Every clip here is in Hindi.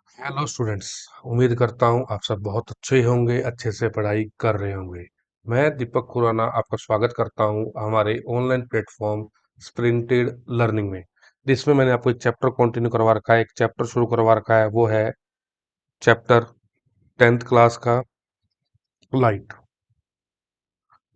Hello students. उम्मीद करता हूँ आप सब बहुत अच्छे होंगे, अच्छे से पढ़ाई कर रहे होंगे। मैं दीपक खुराना आपका स्वागत करता हूँ हमारे ऑनलाइन प्लेटफॉर्म स्प्रिंटेड लर्निंग में, जिसमें मैंने आपको एक चैप्टर कंटिन्यू करवा रखा है, एक चैप्टर शुरू करवा रखा है। वो है चैप्टर 10th क्लास का लाइट।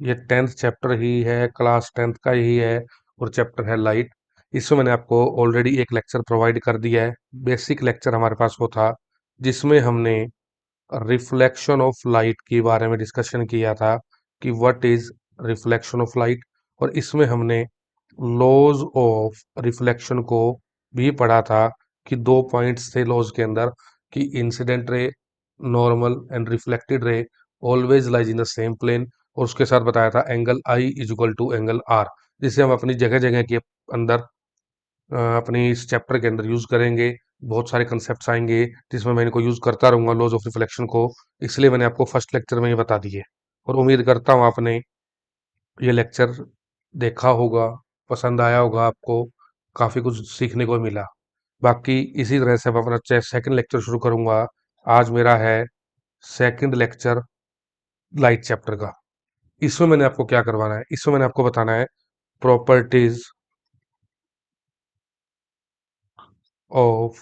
ये 10th चैप्टर ही है, क्लास 10th का ही है और चैप्टर है लाइट। इसमें मैंने आपको ऑलरेडी एक लेक्चर प्रोवाइड कर दिया है। बेसिक लेक्चर हमारे पास वो था जिसमें हमने रिफ्लेक्शन ऑफ लाइट के बारे में डिस्कशन किया था कि what is reflection of light. और इसमें हमने लॉज ऑफ रिफ्लेक्शन को भी पढ़ा था कि दो पॉइंट्स थे लॉज के अंदर कि incident ray, normal and reflected ray always lies in the same plane. और उसके साथ बताया था angle I is equal to angle R, जिसे हम अपनी जगह जगह के अंदर अपनी इस चैप्टर के अंदर यूज करेंगे। बहुत सारे कंसेप्ट्स आएंगे जिसमें मैं इनको यूज करता रहूंगा लॉज ऑफ रिफ्लेक्शन को। इसलिए मैंने आपको फर्स्ट लेक्चर में ये बता दिए और उम्मीद करता हूँ आपने ये लेक्चर देखा होगा, पसंद आया होगा आपको, काफी कुछ सीखने को मिला। बाकी इसी तरह से मैं अपना सेकंड लेक्चर शुरू करूंगा। आज मेरा है सेकंड लेक्चर लाइट चैप्टर का। इसमें मैंने आपको क्या करवाना है, इसमें मैंने आपको बताना है properties of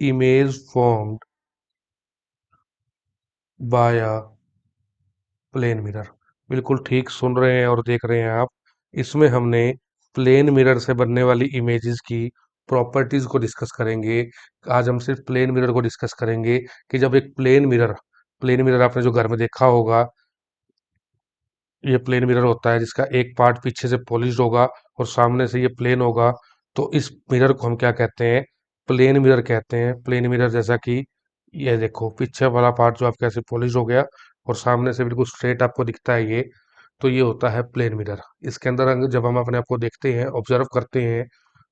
image formed by a plane mirror. बिल्कुल ठीक सुन रहे हैं और देख रहे हैं आप। इसमें हमने प्लेन मिरर से बनने वाली इमेजेस की प्रॉपर्टीज को डिस्कस करेंगे। आज हम सिर्फ प्लेन मिरर को डिस्कस करेंगे कि जब एक प्लेन मिरर आपने जो घर में देखा होगा, ये प्लेन मिरर होता है जिसका एक पार्ट पीछे से पॉलिश्ड होगा और सामने से ये प्लेन होगा। तो इस मिरर को हम क्या कहते हैं? प्लेन मिरर कहते हैं। प्लेन मिरर जैसा कि ये देखो, पीछे वाला पार्ट जो आपका ऐसे पॉलिश हो गया और सामने से बिल्कुल स्ट्रेट आपको दिखता है ये, तो ये होता है प्लेन मिरर। इसके अंदर जब हम अपने आप को देखते हैं, ऑब्जर्व करते हैं,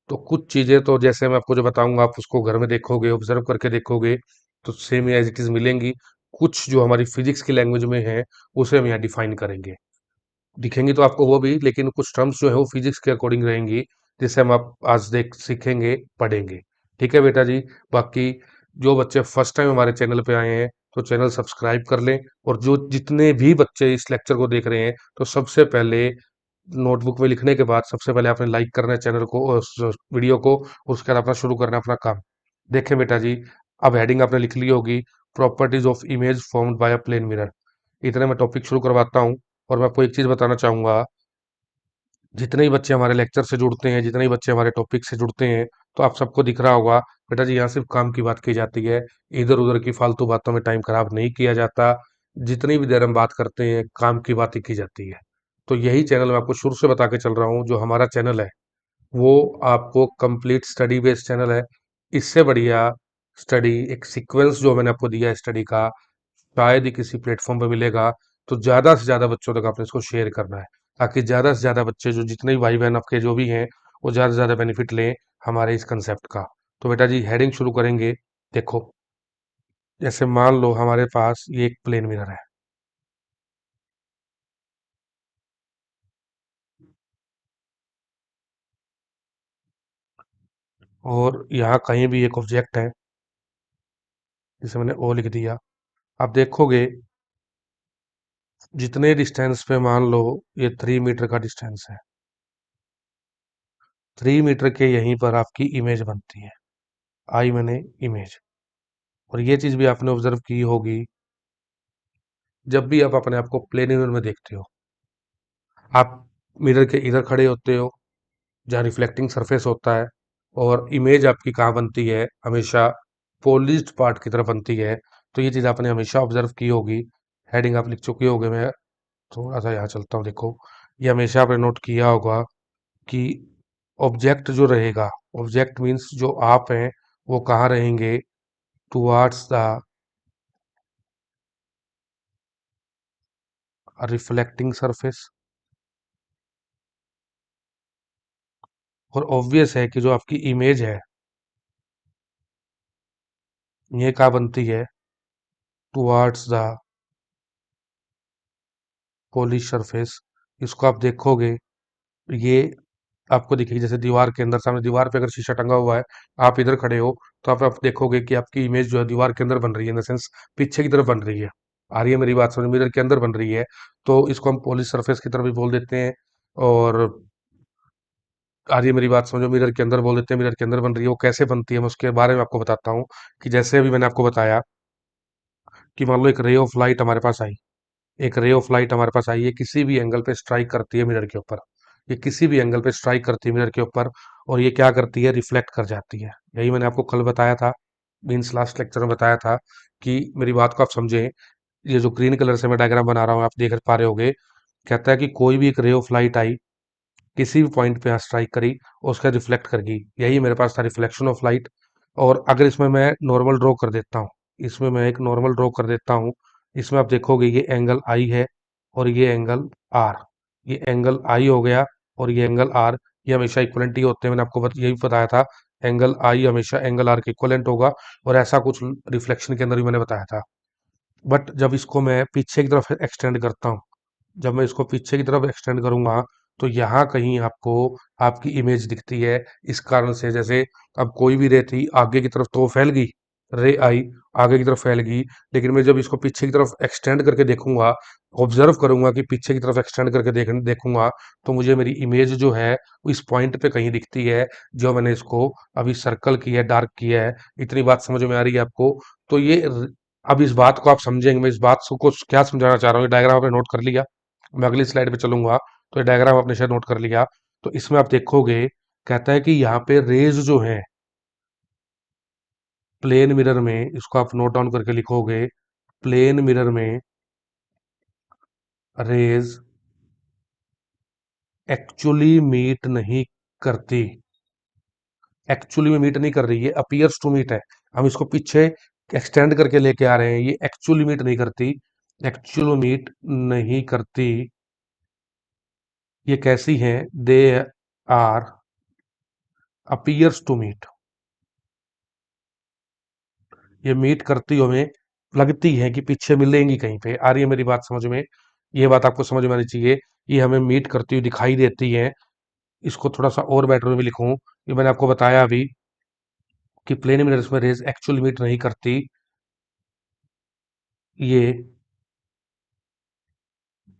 तो कुछ चीजें तो जैसे मैं आपको जो बताऊंगा आप उसको घर में देखोगे, ऑब्जर्व करके देखोगे तो सेम एज इट इज मिलेंगी। कुछ जो हमारी फिजिक्स की लैंग्वेज में है उसे हम यहाँ डिफाइन करेंगे। दिखेंगी तो आपको वो भी, लेकिन कुछ टर्म्स जो है वो फिजिक्स के अकॉर्डिंग रहेंगी, जिसे हम आप आज देख सीखेंगे, पढ़ेंगे। ठीक है बेटा जी। बाकी जो बच्चे फर्स्ट टाइम हमारे चैनल पे आए हैं तो चैनल सब्सक्राइब कर लें। और जो जितने भी बच्चे इस लेक्चर को देख रहे हैं तो सबसे पहले नोटबुक में लिखने के बाद सबसे पहले आपने लाइक करना है चैनल को, वीडियो को, और उसके बाद अपना शुरू करना है अपना काम। देखें बेटा जी, अब हेडिंग आपने लिख ली होगी, properties of image formed by a plane mirror. इतने में टॉपिक शुरू करवाता हूँ। और मैं आपको एक चीज बताना चाहूंगा, जितने ही बच्चे हमारे लेक्चर से जुड़ते हैं, जितने ही बच्चे हमारे टॉपिक से जुड़ते हैं, तो आप सबको दिख रहा होगा बेटा जी, यहाँ सिर्फ काम की बात की जाती है। इधर उधर की फालतू बातों में टाइम खराब नहीं किया जाता। जितनी भी देर हम बात करते हैं, काम की बात ही की जाती है। तो यही चैनल मैं आपको शुरू से बता के चल रहा हूँ, जो हमारा चैनल है वो आपको कंप्लीट स्टडी बेस्ड चैनल है। इससे बढ़िया स्टडी, एक सीक्वेंस जो मैंने आपको दिया है स्टडी का, शायद ही किसी प्लेटफॉर्म पे मिलेगा। तो ज्यादा से ज्यादा बच्चों तक आपने इसको शेयर करना है, ताकि ज्यादा से ज्यादा बच्चे, जो जितने भी भाई बहन आपके जो भी हैं, वो ज्यादा से ज्यादा बेनिफिट लें हमारे इस कंसेप्ट का। तो बेटा जी हेडिंग शुरू करेंगे। देखो, जैसे मान लो हमारे पास ये एक प्लेन मिरर है और यहाँ कहीं भी एक ऑब्जेक्ट है, जिसे मैंने ओ लिख दिया। आप देखोगे जितने डिस्टेंस पे, मान लो ये 3 मीटर का डिस्टेंस है, 3 मीटर के यहीं पर आपकी इमेज बनती है। आई मैंने इमेज। और ये चीज भी आपने ऑब्जर्व की होगी, जब भी आप अपने आप को प्लेन मिरर में देखते हो, आप मिरर के इधर खड़े होते हो जहाँ रिफ्लेक्टिंग सरफेस होता है, और इमेज आपकी कहाँ बनती है? हमेशा पॉलिश्ड पार्ट की तरफ बनती है। तो ये चीज आपने हमेशा ऑब्जर्व की होगी। हेडिंग आप लिख चुके होगे। मैं थोड़ा सा यहाँ चलता हूँ। देखो, ये हमेशा आपने नोट किया होगा कि ऑब्जेक्ट जो रहेगा, ऑब्जेक्ट मीन्स जो आप हैं, वो कहाँ रहेंगे? Towards the reflecting surface. और ऑब्वियस है कि जो आपकी इमेज है, ये कहाँ बनती है? Towards the polish surface. इसको आप देखोगे, ये आपको दिखेगी, जैसे दीवार के अंदर, सामने दीवार पे अगर शीशा टंगा हुआ है, आप इधर खड़े हो, तो आप देखोगे कि आपकी इमेज जो है दीवार के अंदर बन रही है, इन द सेंस पीछे की तरफ बन रही है। आ रही है मेरी बात समझ? मिरर के अंदर बन रही है। तो इसको हम पॉलिश सरफेस की तरफ भी बोल देते हैं। और आ रही है मेरी बात समझो, मिरर के अंदर बोल देते हैं, मिरर के अंदर बन रही है। वो कैसे बनती है मैं उसके बारे में आपको बताता हूँ। कि जैसे अभी मैंने आपको बताया कि मान लो एक रे ऑफ लाइट हमारे पास आई, एक रे ऑफ लाइट हमारे पास आई है, किसी भी एंगल पे स्ट्राइक करती है मिरर के ऊपर। ये किसी भी एंगल पे स्ट्राइक करती है मिरर के ऊपर, और ये क्या करती है, रिफ्लेक्ट कर जाती है। यही मैंने आपको कल बताया था, मीन्स लास्ट लेक्चर में बताया था। कि मेरी बात को आप समझें, ये जो ग्रीन कलर से मैं डायग्राम बना रहा हूँ, आप देख पा रहे होगे। कहता है कि कोई भी एक रे ऑफ लाइट आई, किसी भी पॉइंट पे यहाँ स्ट्राइक करी, और उसका रिफ्लेक्ट कर गई। यही मेरे पास था, रिफ्लेक्शन ऑफ लाइट। और अगर इसमें मैं नॉर्मल ड्रॉ कर देता हूँ, इसमें मैं एक नॉर्मल ड्रॉ कर देता हूँ, इसमें आप देखोगे ये एंगल आई है, और ये एंगल आर। ये एंगल आई हो गया, और ये एंगल आर। ये हमेशा इक्वलेंट ही होते हैं, मैंने आपको यही बताया था। एंगल आई हमेशा एंगल आर के इक्वलेंट होगा। और ऐसा कुछ रिफ्लेक्शन के अंदर भी मैंने बताया था। बट जब इसको मैं पीछे की तरफ एक्सटेंड करता हूँ, जब मैं इसको पीछे की तरफ एक्सटेंड करूंगा, तो यहाँ कहीं आपको आपकी इमेज दिखती है। इस कारण से, जैसे अब कोई भी रे थी आगे की तरफ, तो वो फैल गई, रे आई आगे की तरफ फैल गई। लेकिन मैं जब इसको पीछे की तरफ एक्सटेंड करके देखूंगा, ऑब्जर्व करूंगा कि पीछे की तरफ एक्सटेंड करके देखूंगा, तो मुझे मेरी इमेज जो है वो इस पॉइंट पे कहीं दिखती है, जो मैंने इसको अभी सर्कल किया है, डार्क किया है। इतनी बात समझ में आ रही है आपको? तो अब इस बात को आप समझेंगे, मैं इस बात को क्या समझाना चाह रहा हूँ। ये डायग्राम आपने नोट कर लिया? मैं अगली स्लाइड पे चलूंगा, तो ये डायग्राम आपने शायद नोट कर लिया। तो इसमें आप देखोगे, कहता है कि यहाँ पे रेज जो है प्लेन मिरर में, इसको आप नोट डाउन करके लिखोगे, प्लेन मिरर में रेज एक्चुअली मीट नहीं करती। एक्चुअली में मीट नहीं कर रही है, अपीयर्स टू मीट है। हम इसको पीछे एक्सटेंड करके लेके आ रहे हैं, ये एक्चुअली मीट नहीं करती। एक्चुअल मीट नहीं करती। ये कैसी हैं? They are appears to meet. ये मीट करती हमें लगती है कि पीछे मिलेंगी कहीं पे। आ रही है मेरी बात समझ में? ये बात आपको समझ में आनी चाहिए। ये हमें मीट करती हुई दिखाई देती है। इसको थोड़ा सा और बेटर में लिखूं, ये मैंने आपको बताया अभी कि प्लेन मिरर्स में रेज एक्चुअल मीट नहीं करती। ये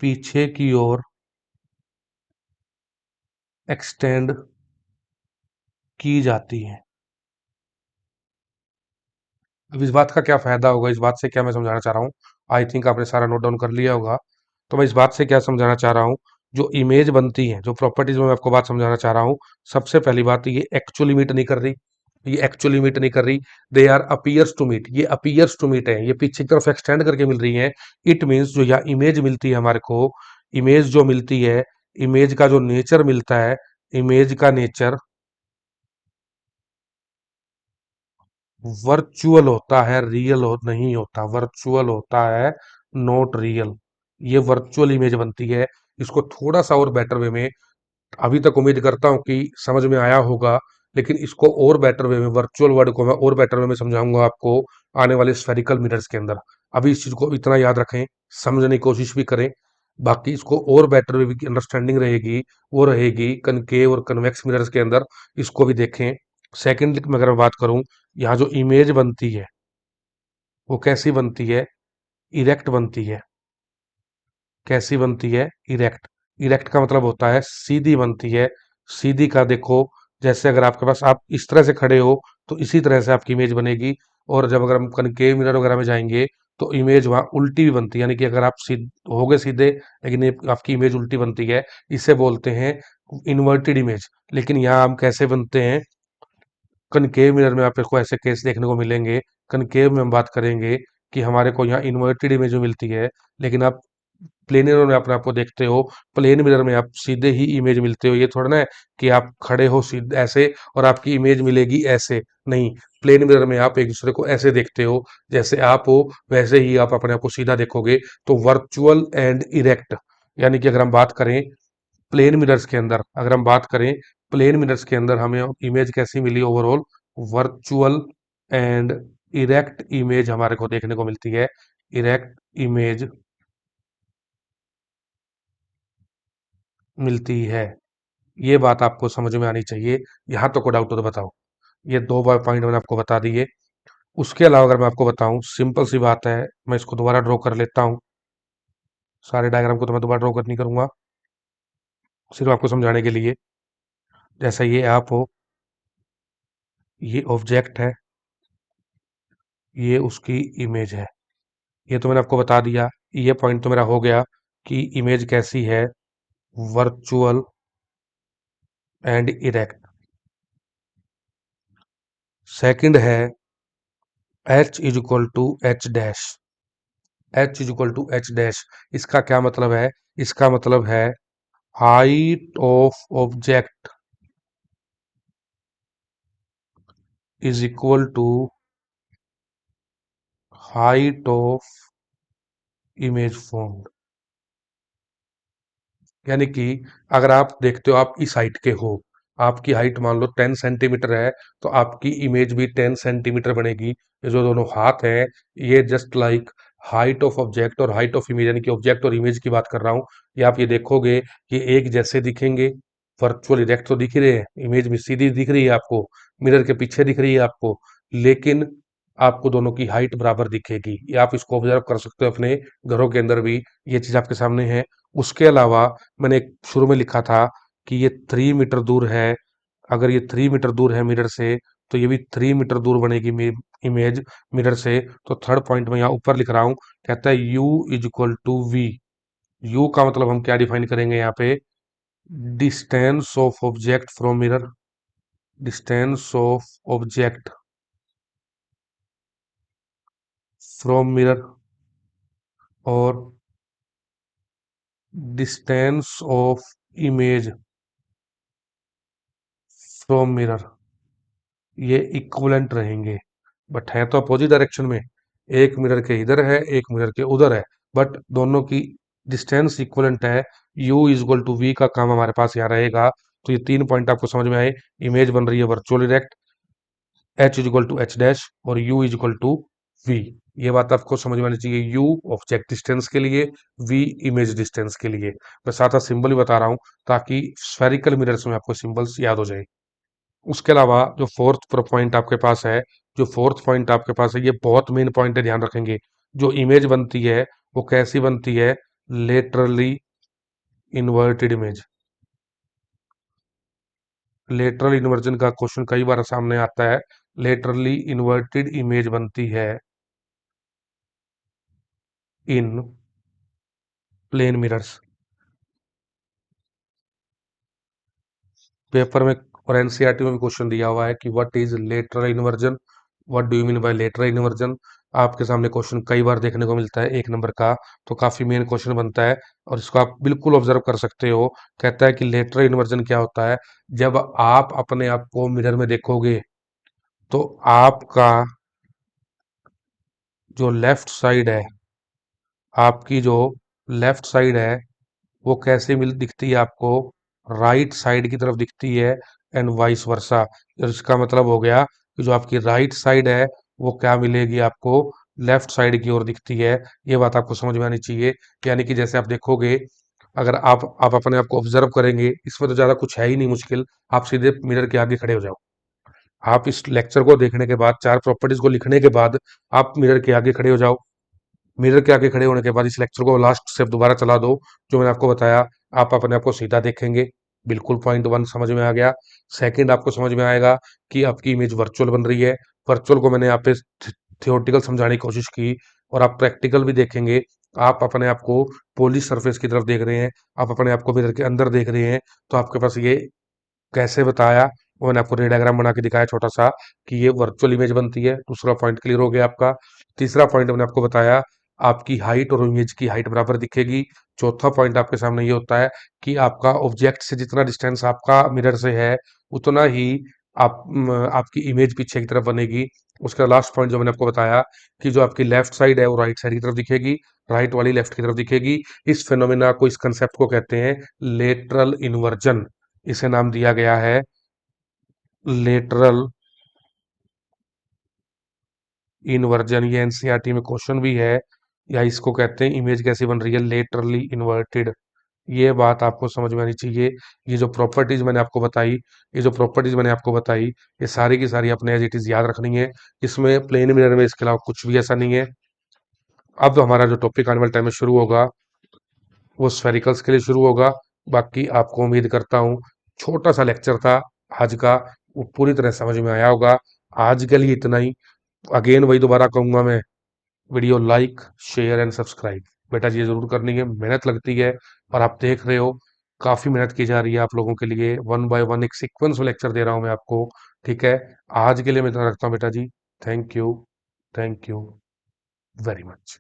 पीछे की ओर एक्सटेंड की जाती है। अब इस बात का क्या फायदा होगा, इस बात से क्या मैं समझाना चाह रहा हूँ? आई थिंक आपने सारा नोट डाउन कर लिया होगा। तो मैं इस बात से क्या समझाना चाह रहा हूँ, जो इमेज बनती है, जो प्रॉपर्टीज में मैं आपको बात समझाना चाह रहा हूँ। सबसे पहली बात, ये एक्चुअली मीट नहीं कर रही। ये एक्चुअली मीट नहीं कर रही। They are appears to meet. ये अपीयर्स टू मीट है, ये पीछे की तरफ एक्सटेंड करके मिल रही है। इट मीन्स जो यहाँ इमेज मिलती है हमारे को, इमेज जो मिलती है, इमेज का जो नेचर मिलता है, इमेज का नेचर वर्चुअल होता है, रियल हो नहीं होता। वर्चुअल होता है, नॉट रियल। ये वर्चुअल इमेज बनती है। इसको थोड़ा सा और बेटर वे में, अभी तक उम्मीद करता हूँ कि समझ में आया होगा, लेकिन इसको और बेटर वे में, वर्चुअल वर्ड को मैं और बेटर वे में समझाऊंगा आपको आने वाले स्फेरिकल मिरर्स के अंदर। अभी इस चीज को इतना याद रखें, समझने की कोशिश भी करें। बाकी इसको और बेटर वे की अंडरस्टैंडिंग रहेगी, वो रहेगी कनकेव और कन्वेक्स मिरर्स के अंदर। इसको भी देखें। सेकेंड में अगर मैं बात करूं, यहाँ जो इमेज बनती है वो कैसी बनती है? इरेक्ट बनती है। कैसी बनती है? इरेक्ट। इरेक्ट का मतलब होता है सीधी बनती है। सीधी का देखो, जैसे अगर आपके पास, आप इस तरह से खड़े हो, तो इसी तरह से आपकी इमेज बनेगी। और जब अगर हम कनकेव मिरर वगैरह में जाएंगे, तो इमेज वहां उल्टी भी बनती है, यानी कि अगर आप होगे सीधे, लेकिन ये आपकी इमेज उल्टी बनती है। इसे बोलते हैं इन्वर्टेड इमेज। लेकिन यहाँ हम कैसे बनते हैं? कनकेव मिरर में आपको ऐसे केस देखने को मिलेंगे। कनकेव में हम बात करेंगे कि हमारे को यहाँ इन्वर्टेड इमेज मिलती है। लेकिन आप प्लेन मिरर में अपने आप को देखते हो, प्लेन मिरर में आप सीधे ही इमेज मिलते हो। ये थोड़ा ना है कि आप खड़े हो सीधे ऐसे और आपकी इमेज मिलेगी ऐसे, नहीं। प्लेन मिरर में आप एक दूसरे को ऐसे देखते हो, जैसे आप हो वैसे ही आप अपने आप को सीधा देखोगे। तो वर्चुअल एंड इरेक्ट, यानी कि अगर हम बात करें प्लेन मिरर्स के अंदर, अगर हम बात करें प्लेन मिरर्स के अंदर, हमें इमेज कैसी मिली overall? Virtual and erect image हमारे को देखने को मिलती है। इरेक्ट इमेज मिलती है। ये बात आपको समझ में आनी चाहिए। यहाँ तो कोई डाउट हो तो बताओ। ये दो बार पॉइंट मैंने आपको बता दिए। उसके अलावा अगर मैं आपको बताऊं, सिंपल सी बात है, मैं इसको दोबारा ड्रॉ कर लेता हूँ। सारे डायग्राम को तो मैं दोबारा ड्रॉ कर नहीं करूंगा, सिर्फ आपको समझाने के लिए। जैसा ये आप हो, ये ऑब्जेक्ट है, ये उसकी इमेज है। ये तो मैंने आपको बता दिया। ये पॉइंट तो मेरा हो गया कि इमेज कैसी है, वर्चुअल एंड इरेक्ट। सेकंड है H is equal to H dash. H is equal to H dash, इसका क्या मतलब है? इसका मतलब है height of object is equal to height of image formed. यानी कि अगर आप देखते हो आप इस हाइट के हो, आपकी हाइट मान लो 10 सेंटीमीटर है, तो आपकी इमेज भी 10 सेंटीमीटर बनेगी। ये जो दोनों हाथ हैं, ये just like height of object और हाइट ऑफ इमेज, यानी कि ऑब्जेक्ट और इमेज की बात कर रहा हूँ। ये आप ये देखोगे कि एक जैसे दिखेंगे। वर्चुअल इरेक्ट तो दिख ही रहे हैं, इमेज में सीधी दिख रही है आपको, मिरर के पीछे दिख रही है आपको, लेकिन आपको दोनों की हाइट बराबर दिखेगी। ये आप इसको ऑब्जर्व कर सकते हो अपने घरों के अंदर भी, ये चीज आपके सामने है। उसके अलावा मैंने एक शुरू में लिखा था कि ये 3 मीटर दूर है। अगर ये 3 मीटर दूर है मिरर से, तो ये भी 3 मीटर दूर बनेगी इमेज मिरर से। तो थर्ड पॉइंट में यहाँ ऊपर लिख रहा हूँ, कहता है u is equal to v. U का मतलब हम क्या डिफाइन करेंगे यहाँ पे? Distance of object from mirror. Distance of object from mirror और distance of image from mirror, ये इक्विवेलेंट रहेंगे। बट है तो अपोजिट डायरेक्शन में, एक मिरर के इधर है, एक मिरर के उधर है, बट दोनों की डिस्टेंस इक्विवेलेंट है। u is equal to V का काम हमारे पास यहाँ रहेगा। तो ये 3 पॉइंट आपको समझ में आए। इमेज बन रही है virtual erect, h is equal to H dash और u is equal to v। ये बात आपको समझ में आनी चाहिए। u ऑब्जेक्ट डिस्टेंस के लिए, v इमेज डिस्टेंस के लिए। मैं साथ साथ सिंबल ही बता रहा हूँ ताकि स्फेरिकल मिरर्स में आपको सिंबल्स याद हो जाए। उसके अलावा जो फोर्थ पॉइंट आपके पास है, जो फोर्थ पॉइंट आपके पास है, ये बहुत मेन पॉइंट है, ध्यान रखेंगे। जो इमेज बनती है वो कैसी बनती है? Laterally inverted image. Lateral inversion का क्वेश्चन कई बार सामने आता है। लेटरली इन्वर्टेड इमेज बनती है इन प्लेन मिरर्स। पेपर में और एनसीईआरटी में भी क्वेश्चन दिया हुआ है कि what is lateral inversion, what do you mean by lateral inversion. आपके सामने क्वेश्चन कई बार देखने को मिलता है 1 नंबर का, तो काफी मेन क्वेश्चन बनता है और इसको आप बिल्कुल ऑब्जर्व कर सकते हो। कहता है कि लेटरल इन्वर्जन क्या होता है? जब आप अपने आप को मिरर में देखोगे, तो आपका जो लेफ्ट साइड है, आपकी जो लेफ्ट साइड है, वो कैसे मिल दिखती है आपको? राइट साइड की तरफ दिखती है, एंड वाइस वर्सा। इसका मतलब हो गया कि जो आपकी राइट साइड है वो क्या मिलेगी आपको? लेफ्ट साइड की ओर दिखती है। ये बात आपको समझ में आनी चाहिए। यानी कि जैसे आप देखोगे, अगर आप अपने आप को ऑब्जर्व करेंगे, इसमें तो ज्यादा कुछ है ही नहीं मुश्किल। आप सीधे मिरर के आगे खड़े हो जाओ। आप इस लेक्चर को देखने के बाद, 4 प्रॉपर्टीज को लिखने के बाद, आप मिरर के आगे खड़े हो जाओ। मिरर के आगे खड़े होने के बाद इस लेक्चर को लास्ट से दोबारा चला दो, जो मैंने आपको बताया। आप अपने आप को सीधा देखेंगे, बिल्कुल पॉइंट वन समझ में आ गया। सेकंड आपको समझ में आएगा कि आपकी इमेज वर्चुअल बन रही है। वर्चुअल को मैंने यहाँ पे थियोरटिकल समझाने की कोशिश की, और आप प्रैक्टिकल भी देखेंगे। आप अपने आप को पॉलिश सरफेस की तरफ देख रहे हैं, आप अपने आप को मिरर के अंदर देख रहे हैं, तो आपके पास ये कैसे बताया, वो मैंने आपको रे डायग्राम बना के दिखाया छोटा सा, कि ये वर्चुअल इमेज बनती है। दूसरा पॉइंट क्लियर हो गया आपका। तीसरा पॉइंट मैंने आपको बताया, आपकी हाइट और इमेज की हाइट बराबर दिखेगी। चौथा पॉइंट आपके सामने ये होता है कि आपका ऑब्जेक्ट से जितना डिस्टेंस आपका मिरर से है, उतना ही आपकी इमेज पीछे की तरफ बनेगी। उसका लास्ट पॉइंट जो मैंने आपको बताया, कि जो आपकी लेफ्ट साइड है वो राइट साइड की तरफ दिखेगी, राइट वाली लेफ्ट की तरफ दिखेगी। इस फेनोमेना को, इस कंसेप्ट को कहते हैं लेटरल इन्वर्जन। इसे नाम दिया गया है लेटरल इन्वर्जन। ये एनसीईआरटी में क्वेश्चन भी है, या इसको कहते हैं इमेज कैसी बन रही है? लेटरली इन्वर्टेड ये बात आपको समझ में आनी चाहिए। ये जो प्रॉपर्टीज मैंने आपको बताई, ये सारी की सारी अपने एज इट इज याद रखनी है। इसमें प्लेन मिरर में इसके अलावा कुछ भी ऐसा नहीं है। अब हमारा जो टॉपिक आने वाले टाइम में शुरू होगा, वो स्फेरिकल्स के लिए शुरू होगा। बाकी आपको उम्मीद करता हूँ, छोटा सा लेक्चर था आज का, वो पूरी तरह समझ में आया होगा। आज के लिए इतना ही। अगेन वही दोबारा कहूंगा मैं, video like, share and subscribe बेटा जी ये जरूर करनी है। मेहनत लगती है, और आप देख रहे हो काफी मेहनत की जा रही है आप लोगों के लिए। वन बाय वन एक सीक्वेंस में लेक्चर दे रहा हूं मैं आपको। ठीक है, आज के लिए मैं इतना रखता हूँ बेटा जी। Thank you, thank you very much.